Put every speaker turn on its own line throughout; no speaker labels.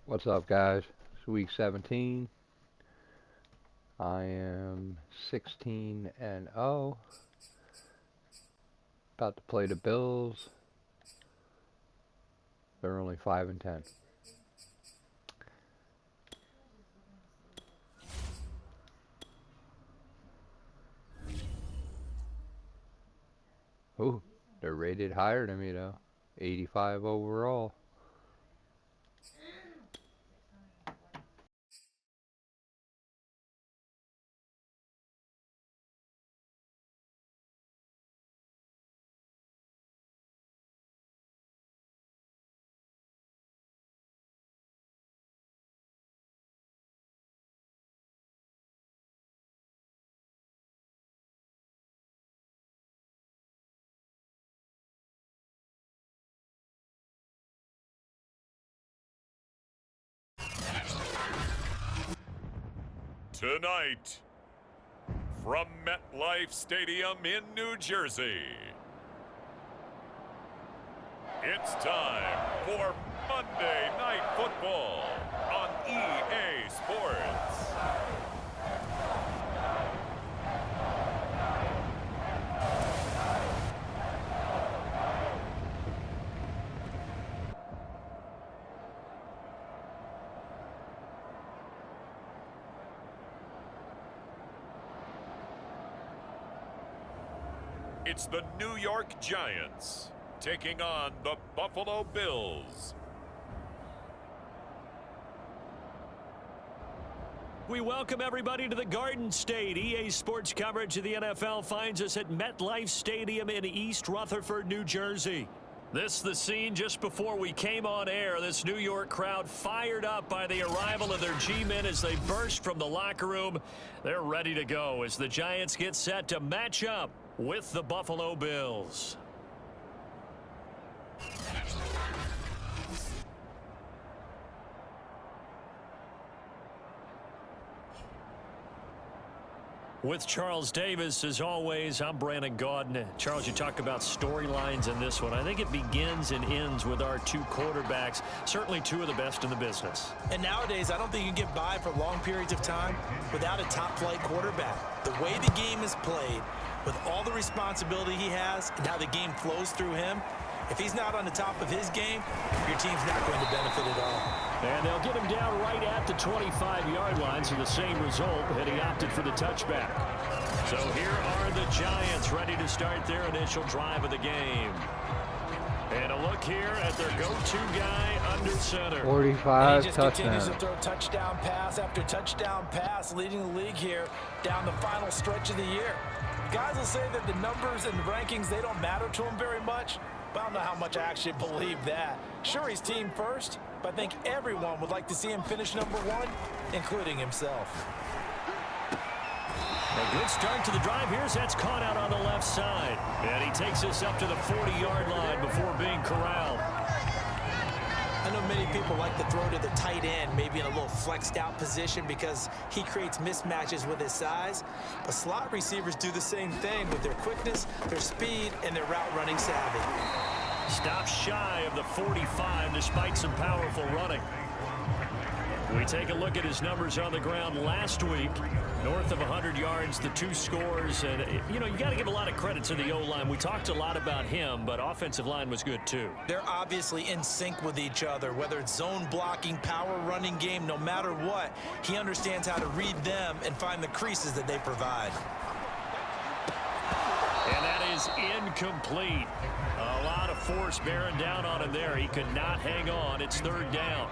What's up, guys? It's week 17. I am 16-0. About to play the Bills. They're only 5-10. Ooh, they're rated higher than me though. 85 overall.
Tonight, from MetLife Stadium in New Jersey, it's time for Monday Night Football on EA Sports. It's the New York Giants taking on the Buffalo Bills.
We welcome everybody to the Garden State. EA Sports coverage of the NFL finds us at MetLife Stadium in East Rutherford, New Jersey. This is the scene just before we came on air. This New York crowd fired up by the arrival of their G-men as they burst from the locker room. They're ready to go as the Giants get set to match up with the Buffalo Bills. With Charles Davis, as always, I'm Brandon Gaudin. Charles, you talk about storylines in this one. I think it begins and ends with our two quarterbacks, certainly two of the best in the business.
And nowadays, I don't think you can get by for long periods of time without a top-flight quarterback. The way the game is played, with all the responsibility he has and how the game flows through him, if he's not on the top of his game, your team's not going to benefit at all.
And they'll get him down right at the 25-yard line, so the same result, and he opted for the touchback. So here are the Giants ready to start their initial drive of the game. And a look here at their go-to guy under center.
45
he just
touchdowns.
continues to throw touchdown pass after touchdown pass, leading the league here down the final stretch of the year. Guys will say that the numbers and the rankings, they don't matter to him very much, but I don't know how much I actually believe that. Sure, he's team first, but I think everyone would like to see him finish number one, including himself.
A good start to the drive. Here's that's caught out on the left side. And he takes us up to the 40-yard line before being corralled.
I know many people like to throw to the tight end, maybe in a little flexed out position because he creates mismatches with his size. But slot receivers do the same thing with their quickness, their speed, and their route running savvy.
Stops shy of the 45 despite some powerful running. We take a look at his numbers on the ground last week. North of 100 yards, the two scores. And, you know, you got to give a lot of credit to the O-line. We talked a lot about him, but offensive line was good, too.
They're obviously in sync with each other, whether it's zone blocking, power running game, no matter what. He understands how to read them and find the creases that they provide.
And that is incomplete. A lot of force bearing down on him there. He could not hang on. It's third down.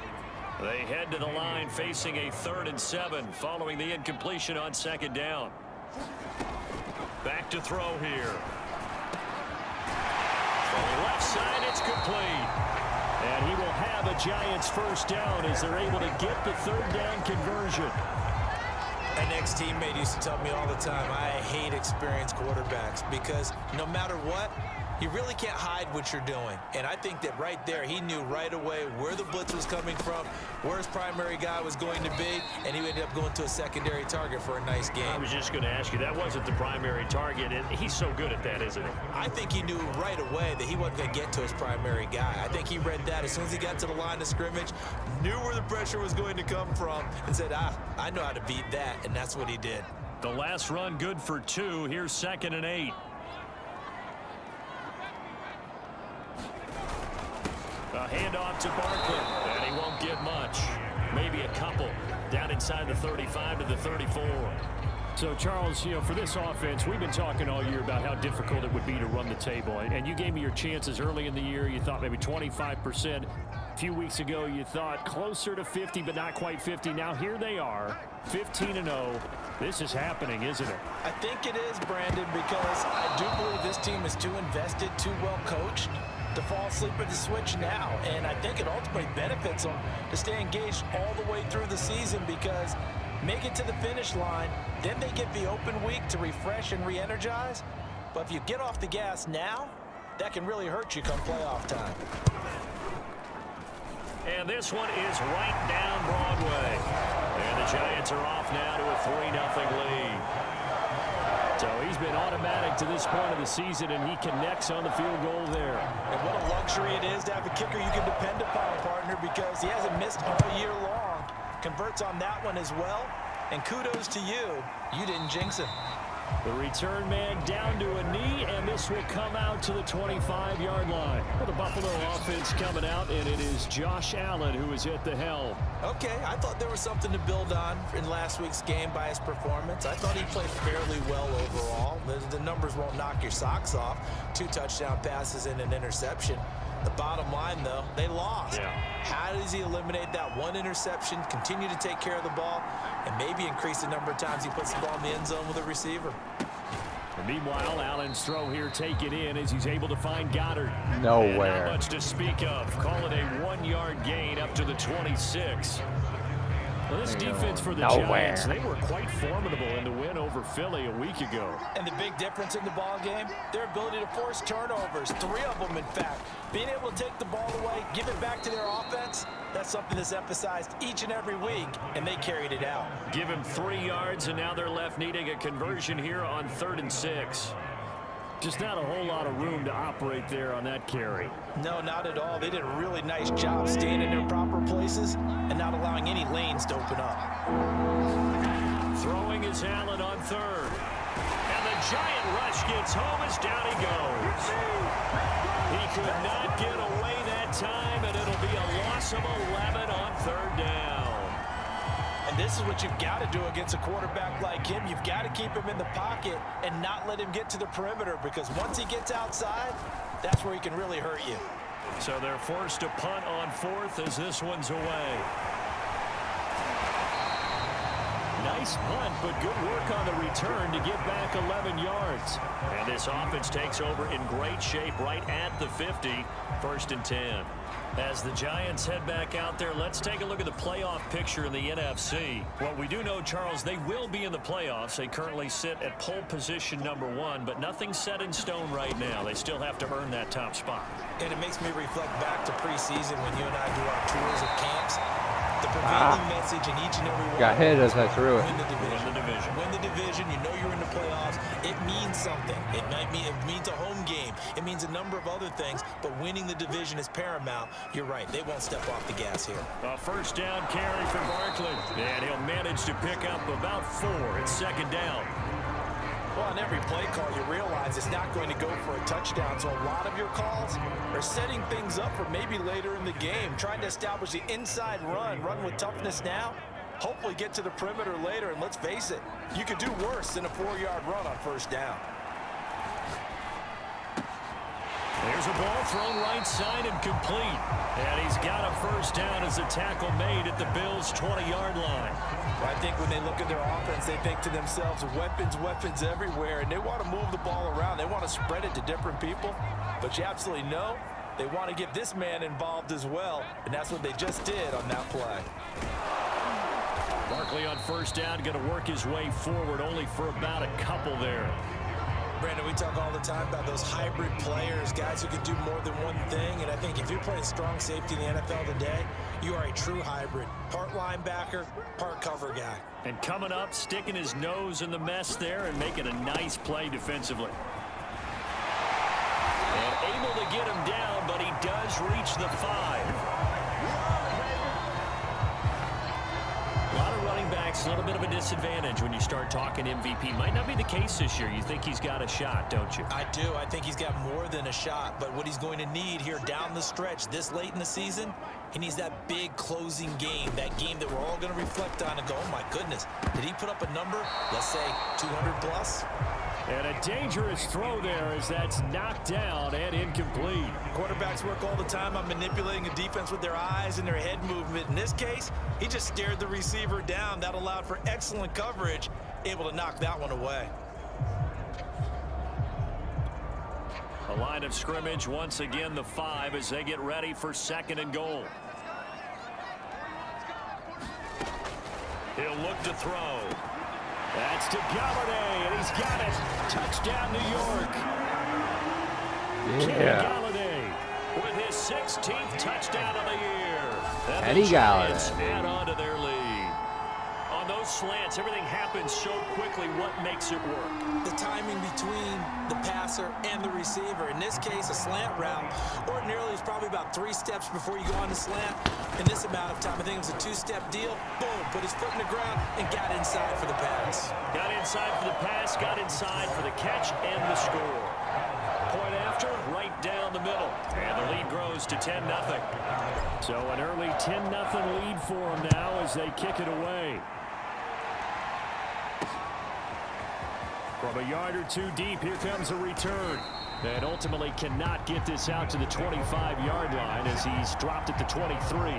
They head to the line facing a 3rd and 7 following the incompletion on second down. Back to throw here. From the left side, it's complete. And he will have a Giants first down as they're able to get the third down conversion.
An ex-teammate used to tell me all the time, I hate experienced quarterbacks because no matter what, You really can't hide what you're doing. And I think that right there, he knew right away where the blitz was coming from, where his primary guy was going to be, and he ended up going to a secondary target for a nice game.
I was just going to ask you, that wasn't the primary target, and he's so good at that, isn't he?
I think he knew right away that he wasn't going to get to his primary guy. I think he read that as soon as he got to the line of scrimmage, knew where the pressure was going to come from, and said, I know how to beat that, and that's what he did.
The last run good for 2. Here's 2nd and 8. A handoff to Barkley, and he won't get much. Maybe a couple. Down inside the 35 to the 34. So, Charles, you know, for this offense, we've been talking all year about how difficult it would be to run the table. And you gave me your chances early in the year. You thought maybe 25%. A few weeks ago, you thought closer to 50, but not quite 50. Now here they are, 15-0. This is happening, isn't it?
I think it is, Brandon, because I do believe this team is too invested, too well coached to fall asleep at the switch now. And I think it ultimately benefits them to stay engaged all the way through the season, because make it to the finish line, then they get the open week to refresh and re-energize. But if you get off the gas now, that can really hurt you come playoff time.
And this one is right down Broadway. And the Giants are off now to a 3-0 lead. So he's been automatic to this point of the season, and he connects on the field goal there.
And what a luxury it is to have a kicker you can depend upon, partner, because he hasn't missed all year long. Converts on that one as well. And kudos to you. You didn't jinx him.
The return man down to a knee, and this will come out to the 25-yard line. Well, the Buffalo offense coming out, and it is Josh Allen who is at the helm.
Okay, I thought there was something to build on in last week's game by his performance. I thought he played fairly well overall. The numbers won't knock your socks off. 2 touchdown passes and an interception. The bottom line, though, they lost.
Yeah.
How does he eliminate that one interception, continue to take care of the ball, and maybe increase the number of times he puts the ball in the end zone with a receiver?
And meanwhile, Allen's throw here taken in as he's able to find Goddard.
Nowhere.
And not much to speak of. Call it a 1-yard gain up to the 26. Well, this defense for the Giants, they were quite formidable in the win over Philly a week ago.
And the big difference in the ball game, their ability to force turnovers, 3 of them in fact. Being able to take the ball away, give it back to their offense, that's something that's emphasized each and every week, and they carried it out.
Give him 3 yards, and now they're left needing a conversion here on 3rd and 6. Just not a whole lot of room to operate there on that carry.
No, not at all. They did a really nice job staying in their proper places and not allowing any lanes to open up.
Throwing is Allen on 3rd. And the giant rush gets home as down he goes. He could not get away that time, and it'll be a loss of 11 on 3rd down.
And this is what you've got to do against a quarterback like him. You've got to keep him in the pocket and not let him get to the perimeter, because once he gets outside, that's where he can really hurt you.
So they're forced to punt on 4th as this one's away. Nice punt, but good work on the return to get back 11 yards. And this offense takes over in great shape right at the 50, 1st and 10. As the Giants head back out there, let's take a look at the playoff picture in the NFC. What we do know, Charles, they will be in the playoffs. They currently sit at pole position number 1, but nothing's set in stone right now. They still have to earn that top spot.
And it makes me reflect back to preseason when you and I do our tours of camps. The prevailing message in each and every one.
Got hit as I threw it.
Win the division.
Win the division.
Win the division. You know you're in the playoffs. It means something. It means a home game. It means a number of other things, but winning the division is paramount. You're right. They won't step off the gas here.
A 1st down carry for Barkley, and he'll manage to pick up about 4 at 2nd down.
Well, on every play call, you realize it's not going to go for a touchdown, so a lot of your calls are setting things up for maybe later in the game, trying to establish the inside run with toughness now, hopefully get to the perimeter later, and let's face it, you could do worse than a 4-yard run on 1st down.
There's a ball thrown right side and complete. And he's got a 1st down as a tackle made at the Bills' 20-yard line.
I think when they look at their offense, they think to themselves, weapons everywhere, and they want to move the ball around. They want to spread it to different people. But you absolutely know they want to get this man involved as well, and that's what they just did on that play.
Barkley on 1st down, going to work his way forward only for about a couple there.
Brandon, we talk all the time about those hybrid players, guys who can do more than one thing. And I think if you're playing strong safety in the NFL today, you are a true hybrid. Part linebacker, part cover guy.
And coming up, sticking his nose in the mess there and making a nice play defensively. And able to get him down, but he does reach the 5. A lot of running backs, a little bit of a disadvantage when you start talking MVP. Might not be the case this year. You think he's got a shot, don't you?
I do. I think he's got more than a shot. But what he's going to need here down the stretch this late in the season, he needs that big closing game, that game that we're all going to reflect on and go, oh, my goodness, did he put up a number, let's say 200 plus?
And a dangerous throw there as that's knocked down and incomplete.
Quarterbacks work all the time on manipulating a defense with their eyes and their head movement. In this case, he just stared the receiver down. That allowed for excellent coverage, able to knock that one away.
A line of scrimmage, once again the 5 as they get ready for 2nd and goal. He'll look to throw. That's to Galladay, and he's got it. Touchdown, New York.
Yeah.
Galladay with his 16th touchdown of the year. And
Eddie
the Giants
Galladay.
add on to their lead. On those slants, everything happens so quickly. What makes it work?
The timing between the passer and the receiver. In this case, a slant route ordinarily is probably about 3 steps before you go on the slant. In this amount of time, I think it was a 2-step deal. Boom, put his foot in the ground and got inside for the pass.
Got inside for the pass, got inside for the catch and the score. Point after, right down the middle. And the lead grows to 10-0. So an early 10-0 lead for them now as they kick it away. From a yard or 2 deep, here comes a return. And ultimately cannot get this out to the 25-yard line as he's dropped at the 23.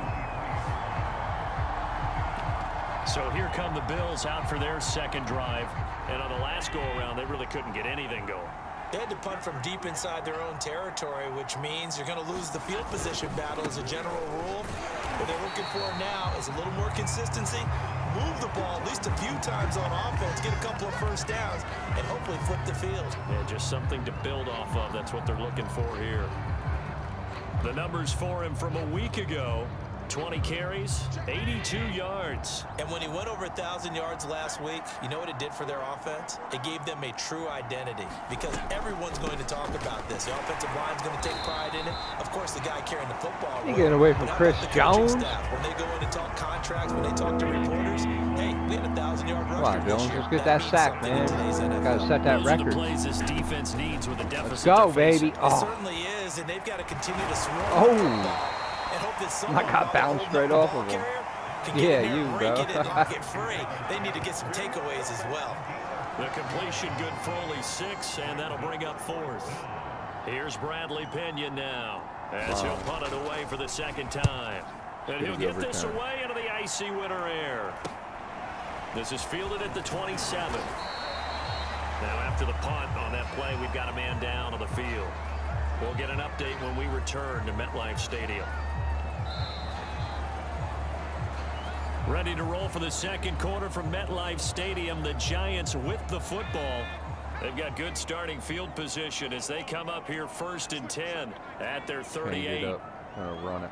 So here come the Bills out for their 2nd drive. And on the last go-around, they really couldn't get anything going.
They had to punt from deep inside their own territory, which means you're going to lose the field position battle as a general rule. What they're looking for now is a little more consistency, move the ball at least a few times on offense, get a couple of first downs, and hopefully flip the field.
Yeah, just something to build off of. That's what they're looking for here. The numbers for him from a week ago. 20 carries, 82 yards.
And when he went over 1,000 yards last week, you know what it did for their offense? It gave them a true identity because everyone's going to talk about this. The offensive line's going to take pride in it. Of course, the guy carrying the football.
You getting away from Chris Jones?
Staff, when they go in and talk contracts, when they talk to reporters, hey, we had a 1,000-yard rusher.
Come on, Jones, let's get that sack, man. Got to set that
Those are the
record.
plays this defense needs with a deficit.
Let's go, baby.
It
Oh,
certainly is, and they've got to continue to swarm.
oh.
And hope that
I got bounced straight off of him. Yeah, you, bro.
Get free. They need to get some takeaways as well.
The completion good for only 6, and that'll bring up 4th. Here's Bradley Pinion now as he'll punt it away for the 2nd time. And he'll get this away into the icy winter air. This is fielded at the 27. Now after the punt on that play, we've got a man down on the field. We'll get an update when we return to MetLife Stadium. Ready to roll for the 2nd quarter from MetLife Stadium. The Giants with the football. They've got good starting field position as they come up here 1st and 10 at their 38.
Run it.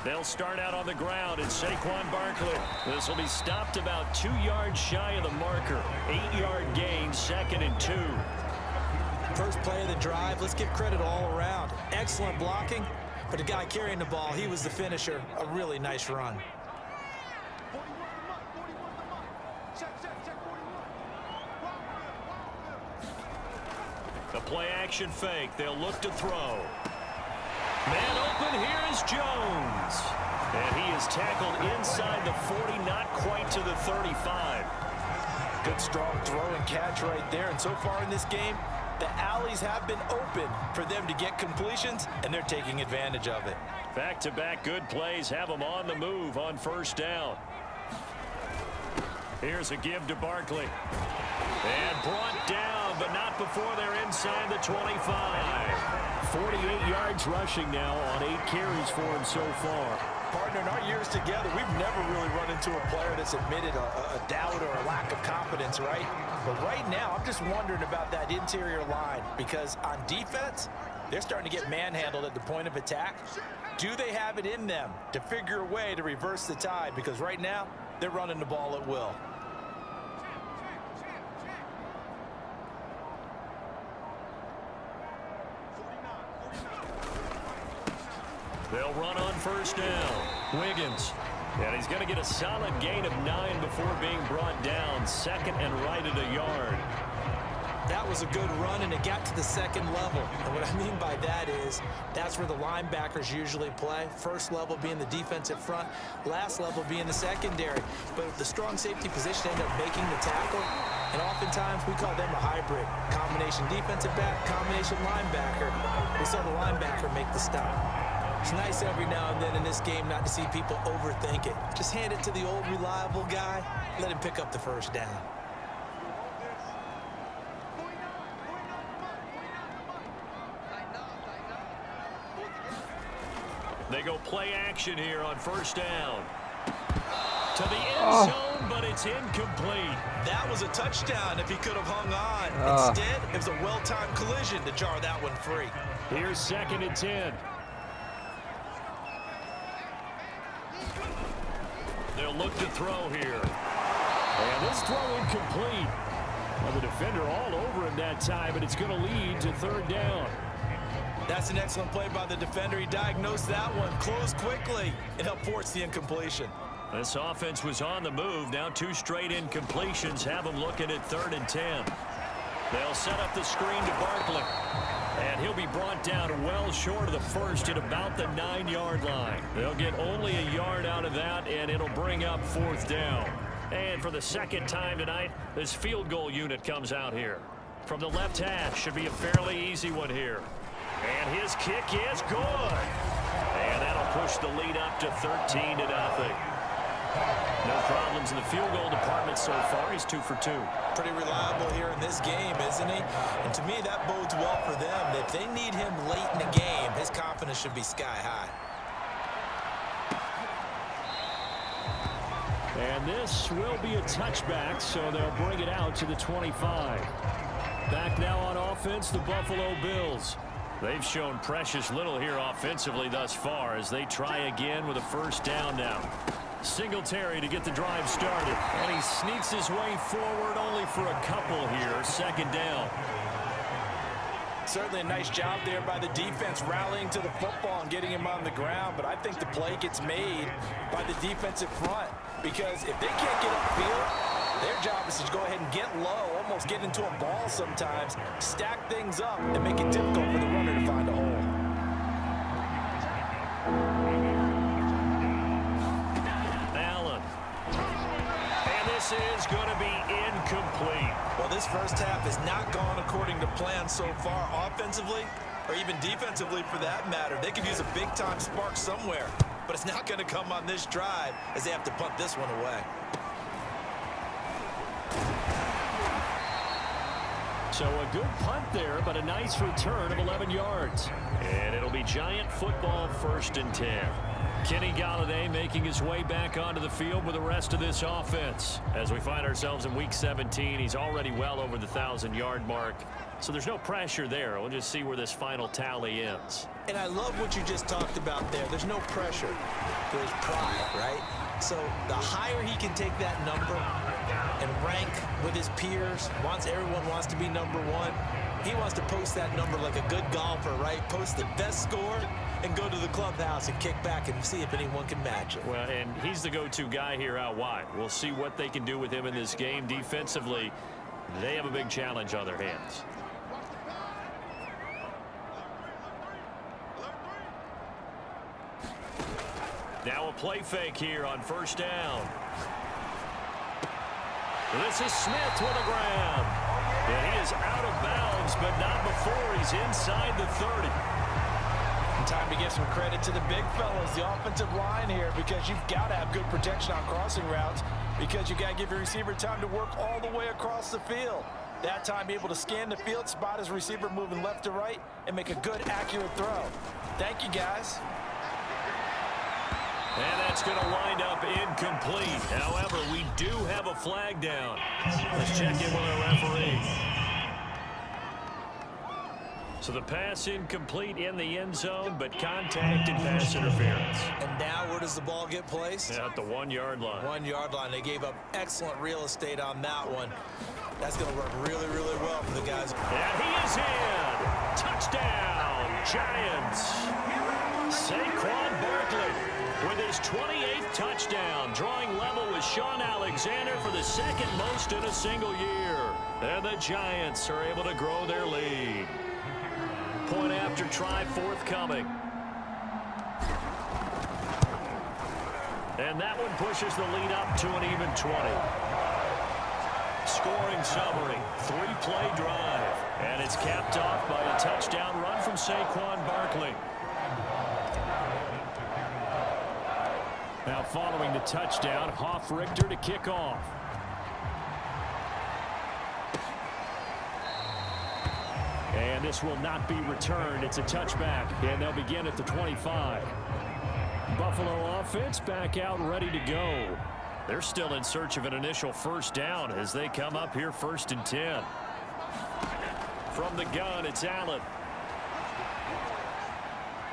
They'll start out on the ground, and Saquon Barkley. This will be stopped about 2 yards shy of the marker. 8-yard gain, 2nd and 2.
First play of the drive, let's give credit all around. Excellent blocking, but the guy carrying the ball, he was the finisher. A really nice run.
The play action fake. They'll look to throw. Man open, here is Jones. And he is tackled inside the 40, not quite to the 35.
Good strong throw and catch right there. And so far in this game, the alleys have been open for them to get completions, and they're taking advantage of it.
Back-to-back good plays have them on the move on 1st down. Here's a give to Barkley. And brought down, but not before they're inside the 25. 48 yards rushing now on 8 carries for him so far.
Partner, in our years together, we've never really run into a player that's admitted a doubt or a lack of confidence, right? But right now, I'm just wondering about that interior line because on defense, they're starting to get manhandled at the point of attack. Do they have it in them to figure a way to reverse the tide? Because right now, they're running the ball at will.
They'll run on first down. Wiggins. And he's going to get a solid gain of 9 before being brought down. Second and right at a yard.
That was a good run, and it got to the second level. And what I mean by that is that's where the linebackers usually play. First level being the defensive front, last level being the secondary. But the strong safety position ended up making the tackle, and oftentimes we call them a hybrid. Combination defensive back, combination linebacker. We saw the linebacker make the stop. It's nice every now and then in this game not to see people overthink it. Just hand it to the old reliable guy, let him pick up the first down.
They go play action here on first down. To the end zone, but it's incomplete.
That was a touchdown if he could have hung on. Instead, it was a well-timed collision to jar that one free.
Here's second and 10. They'll look to throw here. And this throw incomplete. Well, the defender all over him that time, but it's going to lead to third down.
That's an excellent play by the defender. He diagnosed that one, closed quickly, and helped force the incompletion.
This offense was on the move. Now 2 straight incompletions have them looking at third and 10. They'll set up the screen to Barkley. And he'll be brought down well short of the first at about the 9-yard line. They'll get only a yard out of that, and it'll bring up fourth down. And for the second time tonight, this field goal unit comes out here. From the left hash, should be a fairly easy one here. And his kick is good. And that'll push the lead up to 13-0. No problems in the field goal department so far. He's 2 for 2.
Pretty reliable here in this game, isn't he? And to me, that bodes well for them. If they need him late in the game, his confidence should be sky high.
And this will be a touchback, so they'll bring it out to the 25. Back now on offense, the Buffalo Bills. They've shown precious little here offensively thus far as they try again with a first down now. Singletary to get the drive started. And he sneaks his way forward only for a couple here. Second down.
Certainly a nice job there by the defense rallying to the football and getting him on the ground. But I think the play gets made by the defensive front. Because if they can't get upfield, their job is to go ahead and get low, almost get into a ball sometimes, stack things up, and make it difficult for the runner to find a hole.
This is going to be incomplete.
Well, this first half has not gone according to plan so far offensively or even defensively for that matter. They could use a big-time spark somewhere, but it's not going to come on this drive as they have to punt this one away.
So a good punt there, but a nice return of 11 yards. And it'll be Giant football, 1st and 10. Kenny Golladay making his way back onto the field with the rest of this offense. As we find ourselves in Week 17, he's already well over the 1,000-yard mark. So there's no pressure there. We'll just see where this final tally ends.
And I love what you just talked about there. There's no pressure. There's pride, right? So the higher he can take that number and rank with his peers, everyone wants to be number 1. He wants to post that number like a good golfer, right? Post the best score and go to the clubhouse and kick back and see if anyone can match it.
Well, and he's the go-to guy here out wide. We'll see what they can do with him in this game. Defensively, they have a big challenge on their hands. Now a play fake here on first down. This is Smith with a grab. And he is out of bounds, but not before he's inside the 30.
Time to give some credit to the big fellas, the offensive line here, because you've got to have good protection on crossing routes because you got to give your receiver time to work all the way across the field. That time, be able to scan the field, spot his receiver moving left to right, and make a good, accurate throw. Thank you, guys.
And that's going to wind up incomplete. However, we do have a flag down. Let's check in with our referee. So the pass incomplete in the end zone, but contact and pass interference.
And now where does the ball get placed?
At the 1-yard line.
1-yard line. They gave up excellent real estate on that one. That's going to work really, really well for the guys.
And he is in. Touchdown, Giants. Saquon Barkley with his 28th touchdown, drawing level with Sean Alexander for the second most in a single year. And the Giants are able to grow their lead. Point after try forthcoming. And that one pushes the lead up to an even 20. Scoring summary, 3-play drive. And it's capped off by a touchdown run from Saquon Barkley. Now following the touchdown, Richter to kick off. And this will not be returned. It's a touchback, and they'll begin at the 25. Buffalo offense back out ready to go. They're still in search of an initial first down as they come up here 1st and 10. From the gun, it's Allen.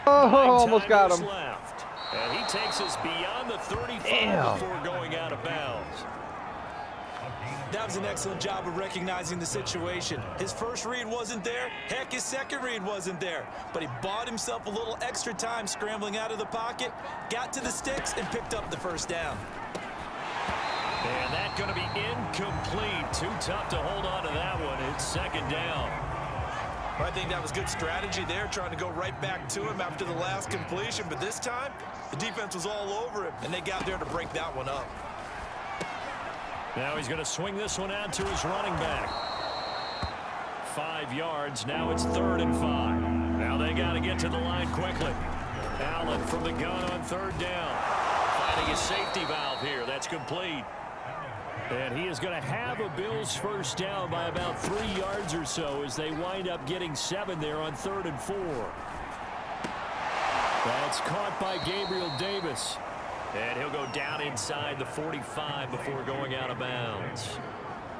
Oh, almost got him.
Left. And he takes us beyond the 35 before going out of bounds.
That was an excellent job of recognizing the situation. His first read wasn't there. Heck, his second read wasn't there. But he bought himself a little extra time scrambling out of the pocket, got to the sticks, and picked up the first down.
And that's going to be incomplete. Too tough to hold on to that one. It's 2nd down.
I think that was good strategy there, trying to go right back to him after the last completion. But this time, the defense was all over him, and they got there to break that one up.
Now he's going to swing this one out to his running back. 5 yards. Now it's 3rd and 5. Now they got to get to the line quickly. Allen from the gun on 3rd down. Finding a safety valve here. That's complete. And he is going to have a Bills first down by about 3 yards or so as they wind up getting 7 there on 3rd and 4. That's caught by Gabriel Davis. And he'll go down inside the 45 before going out of bounds.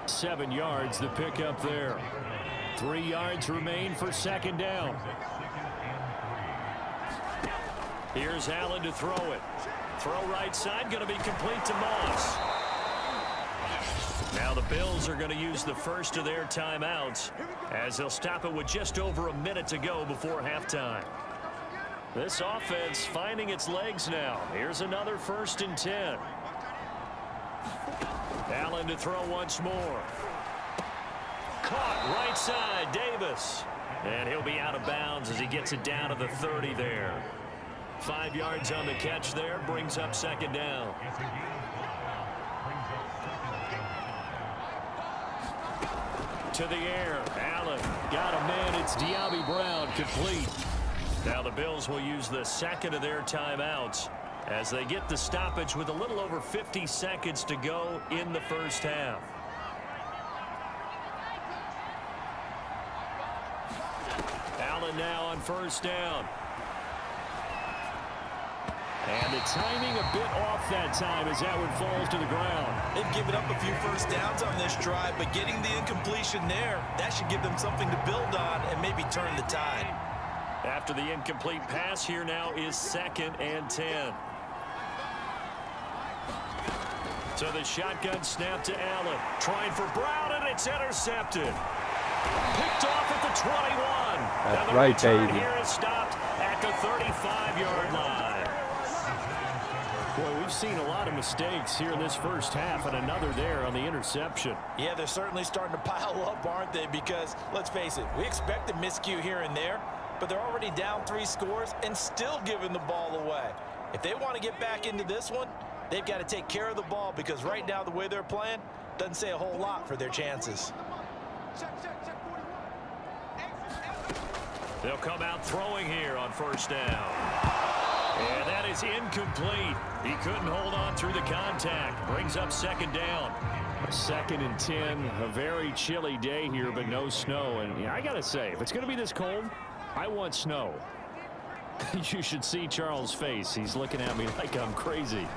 7 yards the pickup there. 3 yards remain for 2nd down. Here's Allen to throw it. Throw right side, going to be complete to Moss. Now the Bills are going to use the first of their timeouts as they'll stop it with just over a minute to go before halftime. This offense finding its legs now. Here's another 1st and 10. Allen to throw once more. Caught right side, Davis. And he'll be out of bounds as he gets it down to the 30 there. 5 yards on the catch there, brings up 2nd down. To the air, Allen got a man. It's Diaby Brown, complete. Now the Bills will use the 2nd of their timeouts as they get the stoppage with a little over 50 seconds to go in the first half. Allen now on 1st down. And the timing a bit off that time as that one falls to the ground.
They've given up a few first downs on this drive, but getting the incompletion there, that should give them something to build on and maybe turn the tide.
After the incomplete pass, here now is 2nd and 10. So the shotgun snap to Allen. Trying for Brown, and it's intercepted. Picked off at the 21.
That's right, baby.
Here is stopped at the 35-yard line. Boy, we've seen a lot of mistakes here in this first half, and another there on the interception.
Yeah, they're certainly starting to pile up, aren't they? Because, let's face it, we expect a miscue here and there, but they're already down 3 scores and still giving the ball away. If they want to get back into this one, they've got to take care of the ball because right now the way they're playing doesn't say a whole lot for their chances.
They'll come out throwing here on 1st down. And that is incomplete. He couldn't hold on through the contact. Brings up 2nd down. 2nd and 10. A very chilly day here, but no snow. And I got to say, if it's going to be this cold, I want snow. You should see Charles' face. He's looking at me like I'm crazy.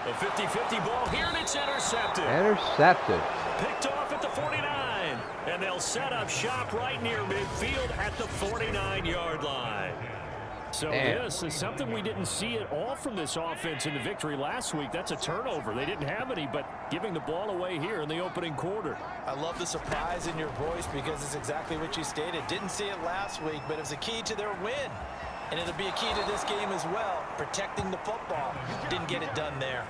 A 50-50 ball here, and it's intercepted.
Intercepted.
Picked off at the 49. And they'll set up shop right near midfield at the 49-yard line. So this is something we didn't see at all from this offense in the victory last week. That's a turnover. They didn't have any, but giving the ball away here in the opening quarter.
I love the surprise in your voice because it's exactly what you stated. Didn't see it last week, but it was a key to their win. And it'll be a key to this game as well, protecting the football. Didn't get it done there.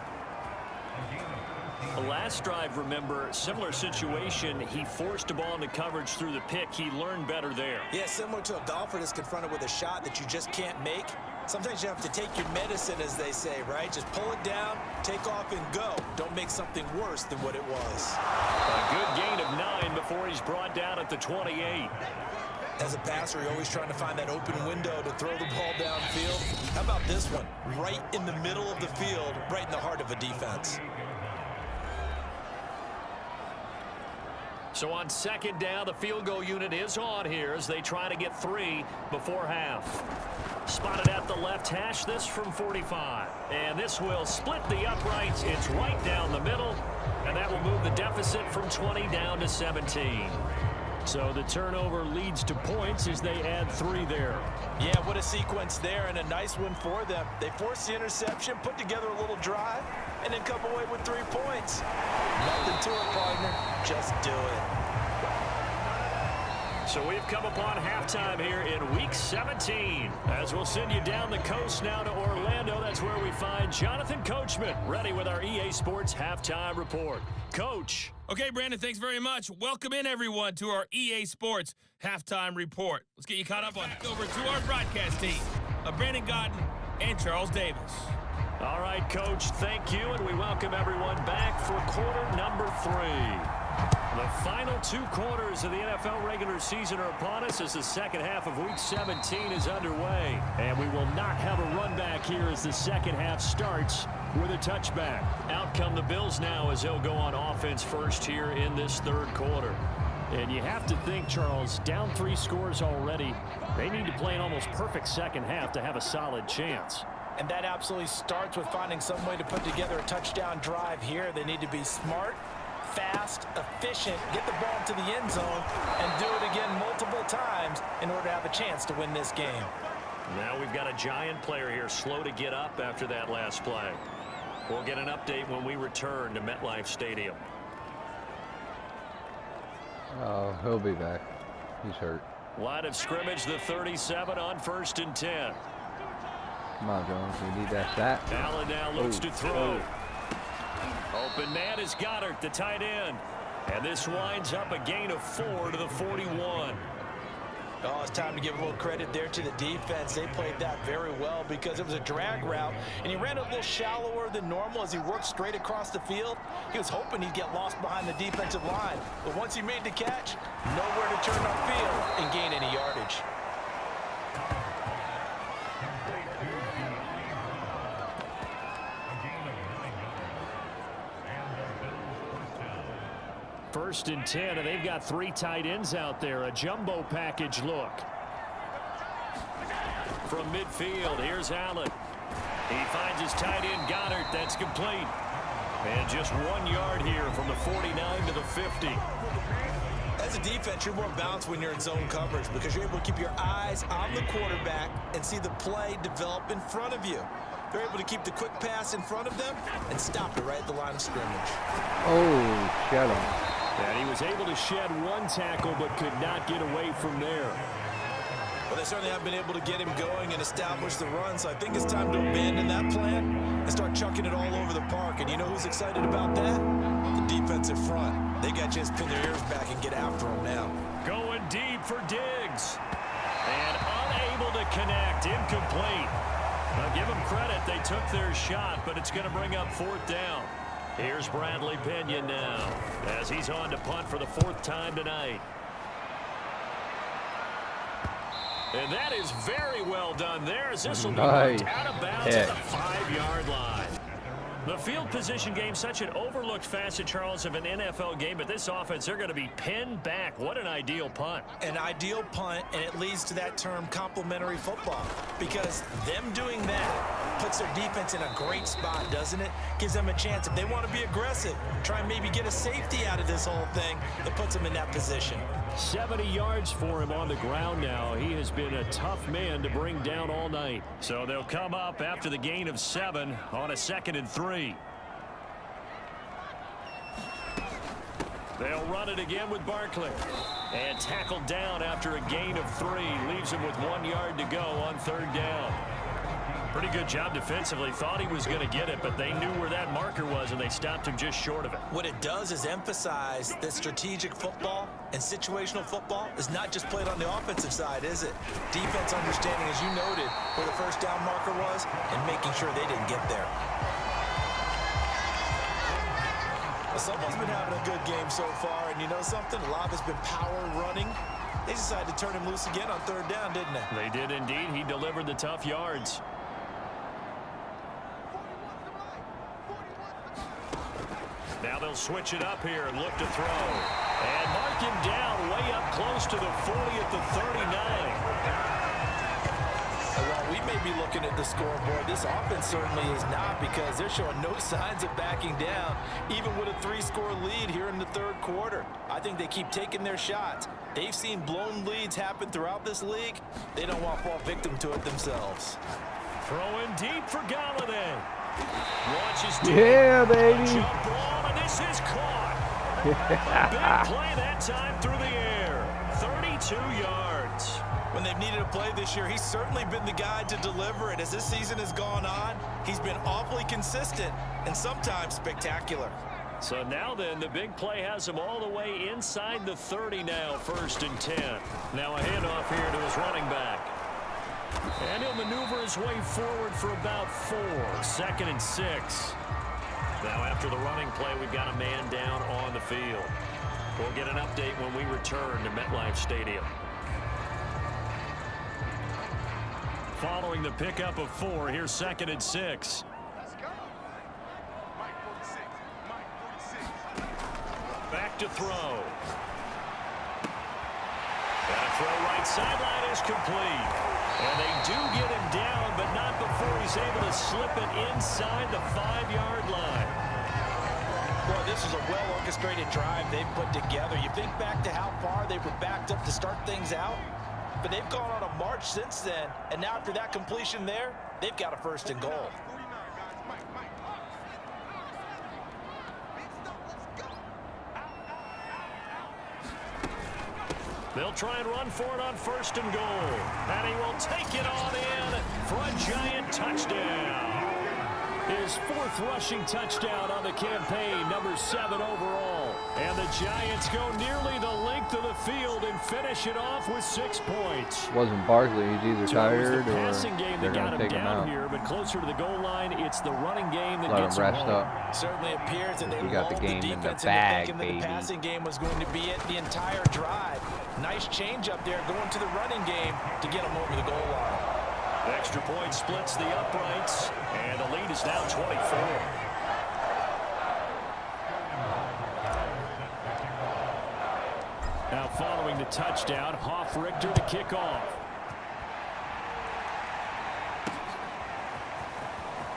The last drive, remember, similar situation. He forced a ball into coverage through the pick. He learned better there.
Yeah, similar to a golfer that's confronted with a shot that you just can't make. Sometimes you have to take your medicine, as they say, right? Just pull it down, take off, and go. Don't make something worse than what it was.
A good gain of 9 before he's brought down at the 28.
As a passer, you're always trying to find that open window to throw the ball downfield. How about this one? Right in the middle of the field, right in the heart of a defense.
So on second down, the field goal unit is on here as they try to get 3 before half. Spotted at the left hash, this from 45. And this will split the uprights. It's right down the middle. And that will move the deficit from 20 down to 17. So the turnover leads to points as they add 3 there.
Yeah, what a sequence there, and a nice one for them. They forced the interception, put together a little drive, and then come away with 3 points. Nothing to it, partner. Just do it.
So we've come upon halftime here in Week 17. As we'll send you down the coast now to Orlando, that's where we find Jonathan Coachman, ready with our EA Sports Halftime Report. Coach.
Okay, Brandon, thanks very much. Welcome in, everyone, to our EA Sports Halftime Report. Let's get you caught up on it. Over to our broadcast team of Brandon Gaudin and Charles Davis.
All right, Coach, thank you, and we welcome everyone back for quarter number 3. The final 2 quarters of the NFL regular season are upon us as the second half of Week 17 is underway. And we will not have a run back here as the second half starts with a touchback. Out come the Bills now as they'll go on offense first here in this third quarter. And you have to think, Charles, down 3 scores already. They need to play an almost perfect second half to have a solid chance.
And that absolutely starts with finding some way to put together a touchdown drive here. They need to be smart, fast, efficient, get the ball into the end zone, and do it again multiple times in order to have a chance to win this game.
Now we've got a giant player here slow to get up after that last play. We'll get an update when we return to MetLife Stadium.
Oh, he'll be back. He's hurt.
Line of scrimmage, the 37 on 1st and 10.
Come on, Jones. We need that sack.
Allen now looks to throw. Open man is Goddard, the tight end. And this winds up a gain of 4 to the 41.
Oh, it's time to give a little credit there to the defense. They played that very well because it was a drag route, and he ran a little shallower than normal as he worked straight across the field. He was hoping he'd get lost behind the defensive line, but once he made the catch, nowhere to turn upfield and gain any yardage.
First and 10, and they've got 3 tight ends out there. A jumbo package look. From midfield, here's Allen. He finds his tight end, Goddard. That's complete. And just 1 yard here from the 49 to the 50.
As a defense, you're more balanced when you're in zone coverage because you're able to keep your eyes on the quarterback and see the play develop in front of you. They're able to keep the quick pass in front of them and stop it right at the line of scrimmage.
Oh, shut him.
And he was able to shed 1 tackle but could not get away from there.
Well, they certainly have been able to get him going and establish the run, so I think it's time to abandon that plan and start chucking it all over the park. And you know who's excited about that? The defensive front. They got to just pin their ears back and get after him now.
Going deep for Diggs. And unable to connect. Incomplete. Now give them credit. They took their shot, but it's going to bring up 4th down. Here's Bradley Pena now as he's on to punt for the 4th time tonight. And that is very well done there as this will be out of bounds at the 5-yard line. The field position game, such an overlooked facet, Charles, of an NFL game, but this offense, they're going to be pinned back. What an ideal punt.
An ideal punt, and it leads to that term complementary football, because them doing that puts their defense in a great spot, doesn't it? Gives them a chance. If they want to be aggressive, try and maybe get a safety out of this whole thing, it puts them in that position.
70 yards for him on the ground now. He has been a tough man to bring down all night. So they'll come up after the gain of 7 on a 2nd and 3. They'll run it again with Barkley. And tackled down after a gain of 3. Leaves him with 1 yard to go on 3rd down. Pretty good job defensively. Thought he was going to get it, but they knew where that marker was, and they stopped him just short of it.
What it does is emphasize that strategic football and situational football is not just played on the offensive side, is it? Defense understanding, as you noted, where the first down marker was and making sure they didn't get there. Well, someone's been having a good game so far, and you know something? A lot of it's been power running. They decided to turn him loose again on 3rd down, didn't they?
They did indeed. He delivered the tough yards. Now they'll switch it up here and look to throw. And mark him down way up close to the 40 at the 39.
While we may be looking at the scoreboard, this offense certainly is not, because they're showing no signs of backing down, even with a 3-score lead here in the 3rd quarter. I think they keep taking their shots. They've seen blown leads happen throughout this league. They don't want to fall victim to it themselves.
Throwing deep for Galladay. Launches deep.
Yeah, baby.
Jump ball, and this is caught. Big play that time through the air. 32 yards.
When they've needed a play this year, he's certainly been the guy to deliver it. As this season has gone on, he's been awfully consistent and sometimes spectacular.
So now then, the big play has him all the way inside the 30 now, 1st and 10. Now a handoff here to his running back. And he'll maneuver his way forward for about 4. 2nd and 6. Now after the running play, we've got a man down on the field. We'll get an update when we return to MetLife Stadium. Following the pickup of 4, here's 2nd and 6. Back to throw. That throw right sideline is complete. And they do get him down, but not before he's able to slip it inside the 5-yard line.
Boy, this is a well-orchestrated drive they've put together. You think back to how far they were backed up to start things out, but they've gone on a march since then. And now after that completion there, they've got a 1st and goal.
They'll try and run for it on 1st and goal. And he will take it on in for a Giant touchdown. His 4th rushing touchdown on the campaign, number 7 overall. And the Giants go nearly the length of the field and finish it off with 6 points.
Wasn't Barkley. He's either tired
It was the passing
or
game
they're
that got
going to
him
take him
down
out.
here, but closer to the goal line, it's the running game that
Let
gets
him
him
rest
home.
up.
Certainly appears that they
We got the
lulled
game in the
defense
bag,
into thinking that the
baby.
passing game was going to be it the entire drive. Nice change up there going to the running game to get them over the goal line.
The extra point splits the uprights, and the lead is now 24. Now following the touchdown, Hoff-Richter to kick off.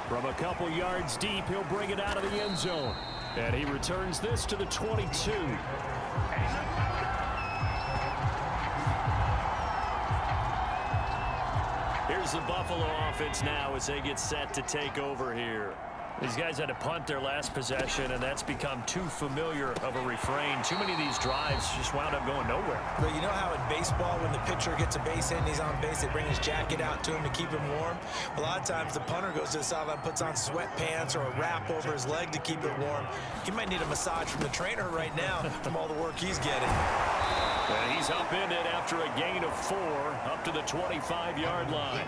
From a couple yards deep, he'll bring it out of the end zone. And he returns this to the 22. Here's the Buffalo offense now as they get set to take over here. These guys had to punt their last possession, and that's become too familiar of a refrain. Too many of these drives just wound up going nowhere.
But you know how in baseball, when the pitcher gets a base hit and he's on base, they bring his jacket out to him to keep him warm? A lot of times the punter goes to the sideline, puts on sweatpants or a wrap over his leg to keep it warm. He might need a massage from the trainer right now from all the work he's getting.
And he's upended after a gain of 4 up to the 25-yard line.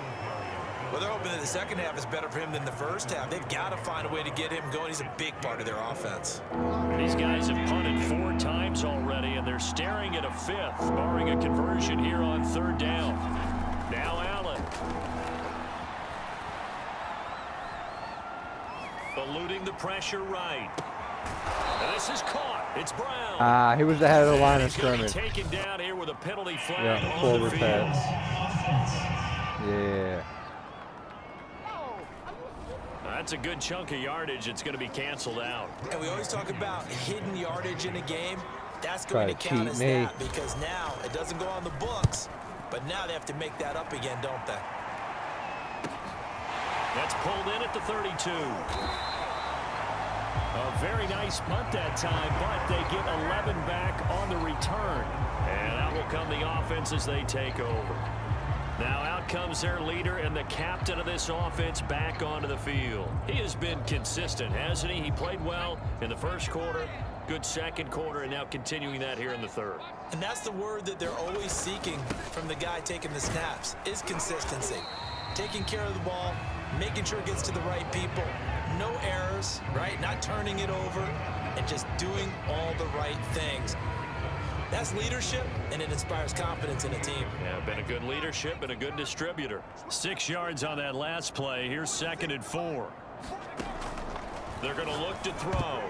Well, they're hoping that the second half is better for him than the first half. They've got to find a way to get him going. He's a big part of their offense.
These guys have punted 4 times already, and they're staring at a 5th, barring a conversion here on 3rd down. Now Allen. The eluding the pressure right. And this is caught. It's Brown.
He was ahead of the line of
He's going to
scrimmage.
be taken down here with a penalty flag
Yeah,
on
forward
the field.
pass. Yeah.
That's a good chunk of yardage. It's going to be canceled out.
And we always talk about hidden yardage in a game. That's
Try
going to
to
count
cheat
as
me.
that because now it doesn't go on the books, but now they have to make that up again, don't they?
That's pulled in at the 32. A very nice punt that time, but they get 11 back on the return. And out will come the offense as they take over. Now out comes their leader and the captain of this offense back onto the field. He has been consistent, hasn't he? He played well in the first quarter, good second quarter, and now continuing that here in the third.
And that's the word that they're always seeking from the guy taking the snaps, is consistency. Taking care of the ball, making sure it gets to the right people, no errors, right? Not turning it over, and just doing all the right things. That's leadership, and it inspires confidence in a team.
Yeah, been a good leadership and a good distributor. 6 yards on that last play. Here's 2nd and 4. They're going to look to throw.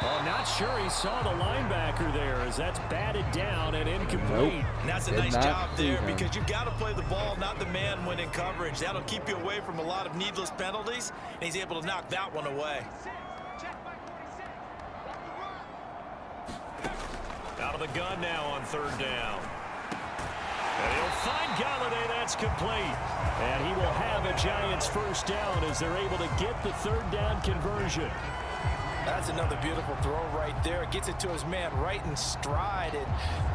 Oh, not sure he saw the linebacker there as that's batted down and incomplete.
Nope.
And that's a
Did
nice
not
job
see
there
him.
because you've got to play the ball, not the man when in coverage. That'll keep you away from a lot of needless penalties, and he's able to knock that one away.
Out of the gun now on 3rd down. And he'll find Galladay. That's complete. And he will have a Giants 1st down as they're able to get the 3rd down conversion.
That's another beautiful throw right there. Gets it to his man right in stride. And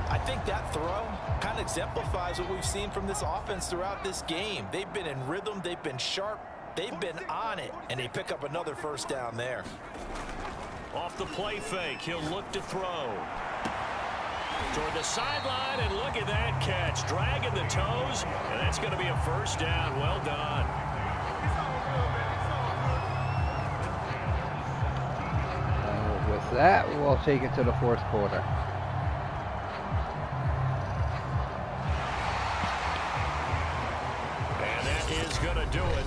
I think that throw kind of exemplifies what we've seen from this offense throughout this game. They've been in rhythm. They've been sharp. They've been on it. And they pick up another 1st down there.
Off the play fake, he'll look to throw. Toward the sideline, and look at that catch. Dragging the toes, and that's going to be a 1st down. Well done.
With that, we'll take it to the 4th quarter.
And that is going to do it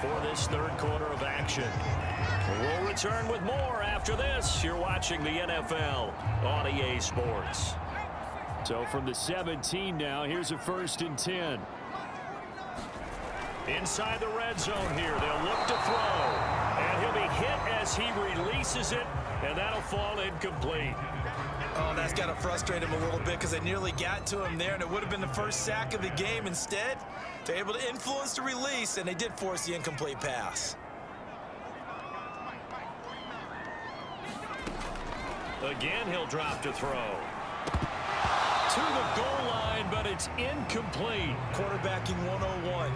for this 3rd quarter of action. We'll return with more after this. You're watching the NFL on EA Sports. So from the 17 now, here's a 1st and 10. Inside the red zone here, they'll look to throw. And he'll be hit as he releases it, and that'll fall incomplete.
Oh, that's got to frustrate him a little bit because they nearly got to him there, and it would have been the 1st sack of the game. Instead, they're able to influence the release, and they did force the incomplete pass.
Again, he'll drop to throw. To the goal line, but it's incomplete.
Quarterbacking 101.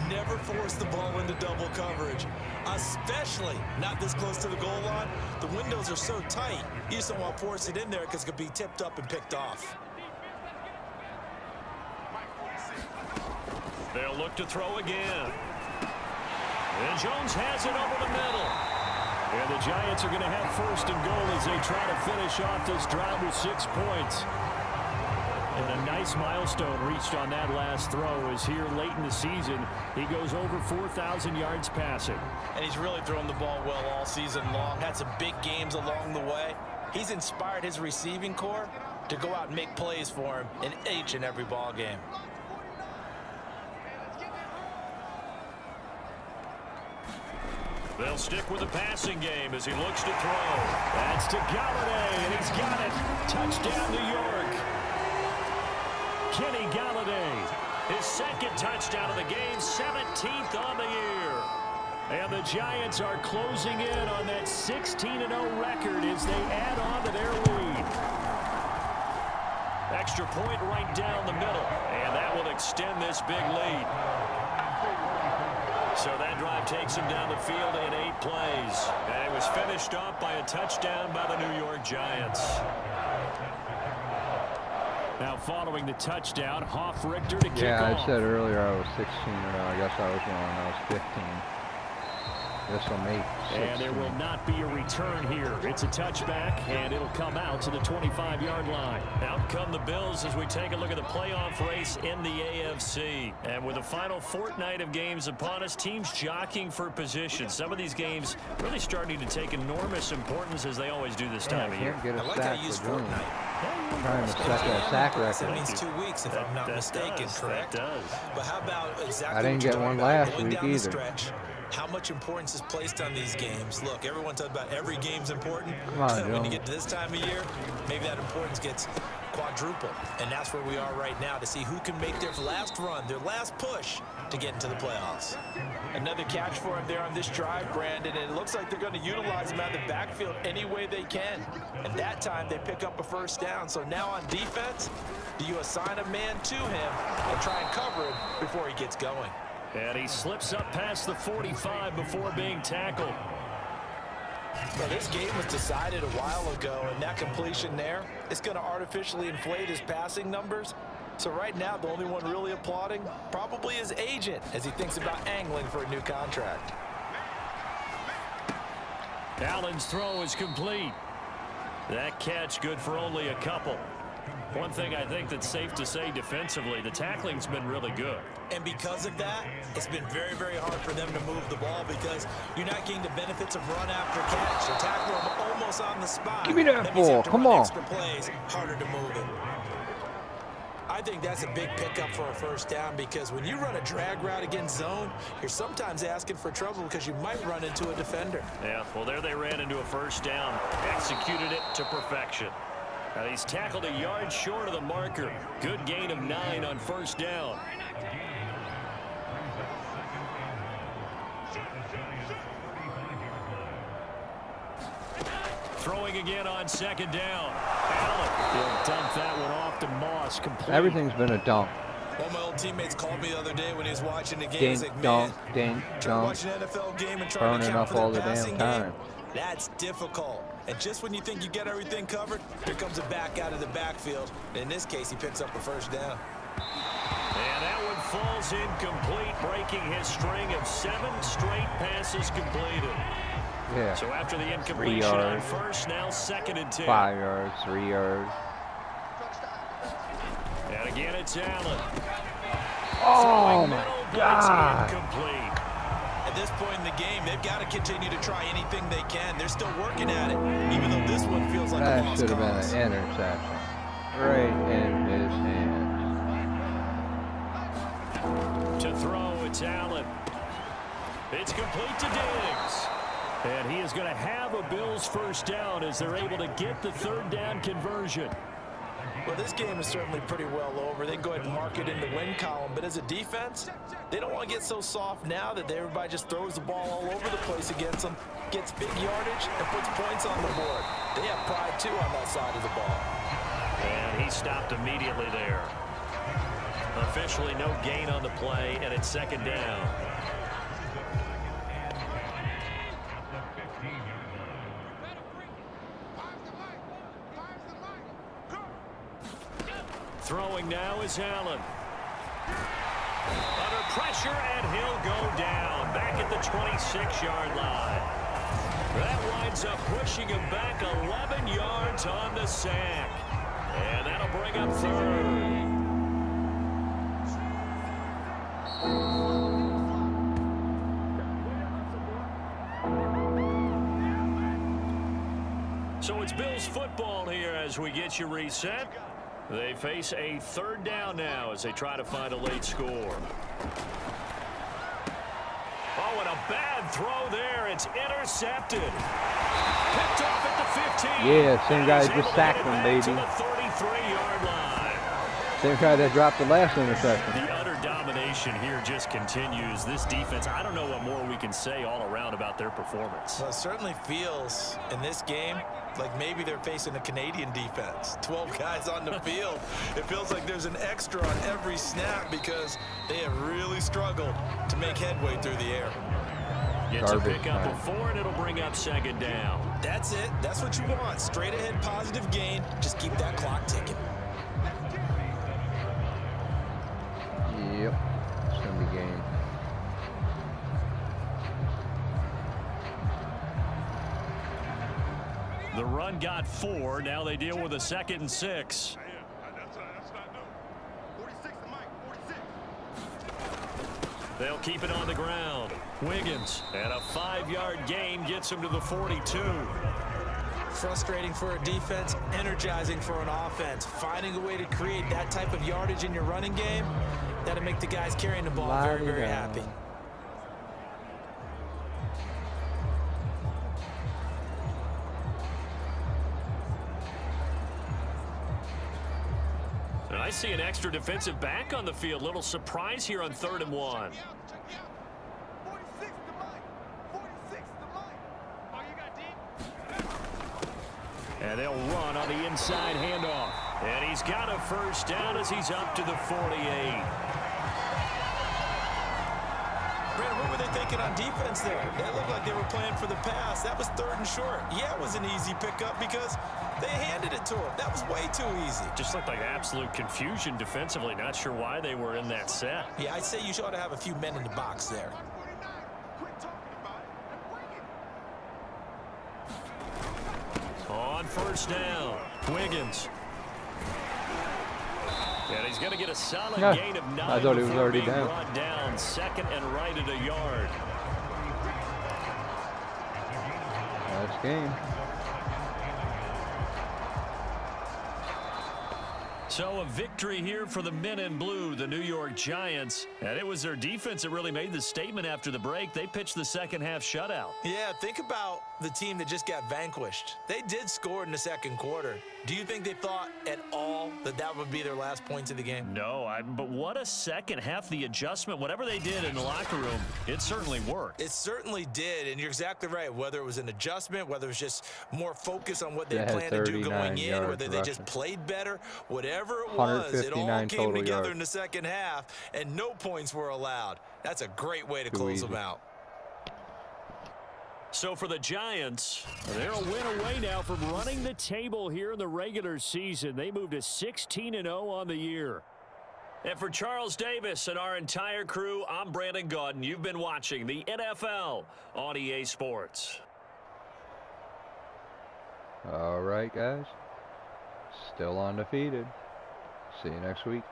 Never force the ball into double coverage, especially not this close to the goal line. The windows are so tight, you just don't want to force it in there because it could be tipped up and picked off.
They'll look to throw again. And Jones has it over the middle. And the Giants are going to have 1st and goal as they try to finish off this drive with 6 points. And a nice milestone reached on that last throw as here late in the season, he goes over 4,000 yards passing.
And he's really thrown the ball well all season long. Had some big games along the way. He's inspired his receiving corps to go out and make plays for him in each and every ball game.
They'll stick with the passing game as he looks to throw. That's to Galladay, and he's got it. Touchdown, New York. Kenny Galladay, his 2nd touchdown of the game, 17th on the year. And the Giants are closing in on that 16-0 record as they add on to their lead. Extra point right down the middle, and that will extend this big lead. So that drive takes him down the field in 8 plays. And it was finished off by a touchdown by the New York Giants. Now following the touchdown, Hoff-Richter to kick off.
Yeah, I said earlier I was 16 or no, I guess I was wrong. I was 15. This will make 16.
And there will not be a return here. It's a touchback, and it'll come out to the 25-yard line. Out come the Bills as we take a look at the playoff race in the AFC. And with the final fortnight of games upon us, teams jockeying for position. Some of these games really starting to take enormous importance as they always do this time of year.
Get a
I like
sack
how you use
for doing it.
Fortnite.
Trying to set that sack record.
That means 2 weeks, if I'm not mistaken, correct?
That does.
But how about exactly
I didn't
what you're
get one
talking about,
last
going
week
down the
either.
stretch, how much importance is placed on these games? Look, everyone talks about every game's important.
Come on,
when
Joe.
you get to this time of year, maybe that importance gets quadruple. And that's where we are right now to see who can make their last run, their last push to get into the playoffs. Another catch for him there on this drive, Brandon, and it looks like they're going to utilize him out of the backfield any way they can. And that time they pick up a first down. So now on defense, do you assign a man to him and try and cover him before he gets going?
And he slips up past the 45 before being tackled.
Well, this game was decided a while ago, and that completion there is going to artificially inflate his passing numbers. So right now, the only one really applauding probably his agent as he thinks about angling for a new contract.
Allen's throw is complete. That catch good for only a couple. One thing I think that's safe to say defensively, the tackling's been really good.
And because of that, it's been very, very hard for them to move the ball because you're not getting the benefits of run after catch. They're tackling them almost on the spot.
Give me that
means you
ball.
have to
Come
run
on.
Extra plays, harder to move it. I think that's a big pickup for a first down because when you run a drag route against zone, you're sometimes asking for trouble because you might run into a defender.
Yeah, well, there they ran into a first down. Executed it to perfection. Now he's tackled a yard short of the marker. Good gain of 9 on first down. Throwing again on second down. Allen will dump that one off to Moss. Complete.
Everything's been a dunk.
One of my old teammates called me the other day when he was watching the game.
Dink,
He's like, man,
dunk, dink,
trying to
dunk.
watch an NFL game and trying to
Burning
account
up
for
all
their
the damn
passing
time.
game, that's difficult. And just when you think you get everything covered, here comes a back out of the backfield. In this case, he picks up a first down.
And that one falls incomplete, breaking his string of 7 straight passes completed.
Yeah.
So after the incompletion on first, now 2nd and 10.
5 yards, 3 yards.
And again, it's Allen.
Oh,
Throwing
my
middle, but
God.
it's incomplete.
At this point in the game, they've got to continue to try anything they can. They're still working at it, even though this one feels like a
That
lost
should have been
cause.
an interception. Right in his hands.
To throw, it's Allen. It's complete to Diggs. And he is going to have a Bills first down as they're able to get the 3rd down conversion.
Well, this game is certainly pretty well over. They can go ahead and mark it in the win column. But as a defense, they don't want to get so soft now that everybody just throws the ball all over the place against them, gets big yardage, and puts points on the board. They have pride, too, on that side of the ball.
And he stopped immediately there. Officially no gain on the play, and it's 2nd down. Throwing now is Allen. Under pressure, and he'll go down. Back at the 26-yard line. That winds up pushing him back 11 yards on the sack. And that'll bring up 3rd. So it's Bills football here as we get you reset. They face a 3rd down now as they try to find a late score. Oh, and a bad throw there. It's intercepted. Picked off at the 15.
Yeah, same guy
And he's
just
able to
sacked
get it
him,
back to
baby.
the 33-yard line.
Same guy that dropped the last interception.
The utter domination here just continues. This defense, I don't know what more we can say all around about their performance.
Well, it certainly feels in this game like maybe they're facing a Canadian defense. 12 guys on the field. It feels like there's an extra on every snap because they have really struggled to make headway through the air.
Gets a
Garbage
pick up
time.
of 4, and it'll bring up 2nd down.
That's it. That's what you want. Straight ahead positive gain. Just keep that clock ticking.
Yep. It's going to be game.
The run got 4. Now they deal with a 2nd and 6. They'll keep it on the ground. Wiggins, and a 5-yard gain gets him to the 42.
Frustrating for a defense, energizing for an offense. Finding a way to create that type of yardage in your running game, that'll make the guys carrying the ball very, very happy.
And I see an extra defensive back on the field. Little surprise here on 3rd and 1. And they'll run on the inside handoff. And he's got a first down as he's up to the 48.
Brandon, what were they thinking on defense there? That looked like they were playing for the pass. That was 3rd and short. Yeah, it was an easy pickup because they handed it to him. That was way too easy.
Just looked like absolute confusion defensively. Not sure why they were in that set.
Yeah, I'd say you ought to have a few men in the box there.
On 1st down, Wiggins. And he's going to get a solid gain of 9.
I thought he was already down.
Brought down 2nd and right at a yard.
Nice game.
So a victory here for the men in blue, the New York Giants. And it was their defense that really made the statement after the break. They pitched the 2nd half shutout.
Yeah, think about the team that just got vanquished. They did score in the 2nd quarter. Do you think they thought at all that that would be their last points of the game?
No, but what a 2nd half. The adjustment, whatever they did in the locker room, it certainly worked.
It certainly did, and you're exactly right. Whether it was an adjustment, whether it was just more focus on what they planned to do going in, whether they just played better, whatever it was, it all came together in the 2nd half, and no points were allowed. That's a great way to close them out.
So for the Giants, they're a win away now from running the table here in the regular season. They moved to 16-0 on the year. And for Charles Davis and our entire crew, I'm Brandon Gaudin. You've been watching the NFL on EA Sports.
All right, guys. Still undefeated. See you next week.